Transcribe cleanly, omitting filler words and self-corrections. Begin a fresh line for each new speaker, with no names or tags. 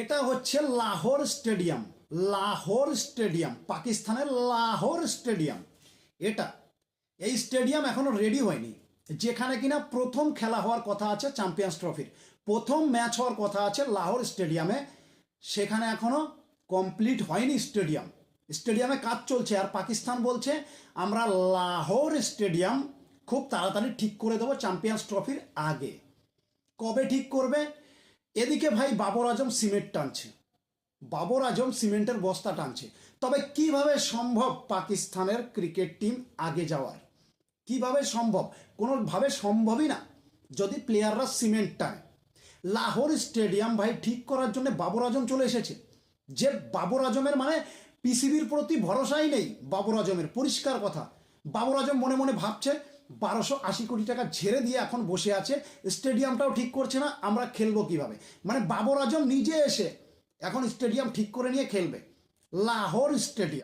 এটা হচ্ছে Lahore stadium. Lahore stadium, পাকিস্তানের লাহোর স্টেডিয়াম। এই স্টেডিয়াম এখনো রেডি হয়নি, যেখানে কিনা প্রথম খেলা হওয়ার কথা আছে চ্যাম্পিয়ন্স ট্রফির, প্রথম ম্যাচ হওয়ার কথা আছে লাহোর স্টেডিয়ামে। সেখানে এখনো কমপ্লিট হয়নি স্টেডিয়াম। স্টেডিয়ামে কাজ চলছে, আর পাকিস্তান বলছে আমরা লাহোর স্টেডিয়াম খুব তাড়াতাড়ি ঠিক করে দেবো চ্যাম্পিয়ন্স ট্রফির আগে। কবে ঠিক করবে? এদিকে ভাই বাবর আজম সিমেন্ট টানছে, বাবর আজম সিমেন্টের বস্তা টানছে। তবে কিভাবে সম্ভব পাকিস্তানের ক্রিকেট টিম আগে যাওয়ার? কিভাবে সম্ভব? কোনোভাবে সম্ভবই না যদি প্লেয়াররা সিমেন্ট টানে। লাহোর স্টেডিয়াম ভাই ঠিক করার জন্য বাবর আজম চলে এসেছে। যে বাবর আজমের মানে পিসিবির প্রতি ভরসাই নেই বাবর আজমের, পরিষ্কার কথা। বাবর আজম মনে মনে ভাবছে 1280 কোটি টাকা ঝেড়ে দিয়ে এখন বসে আছে, স্টেডিয়ামটাও ঠিক করছে না, আমরা খেলবো কিভাবে? মানে বাবর আজম নিজে এসে এখন স্টেডিয়াম ঠিক করে নিয়ে খেলবে। লাহোর স্টেডিয়াম।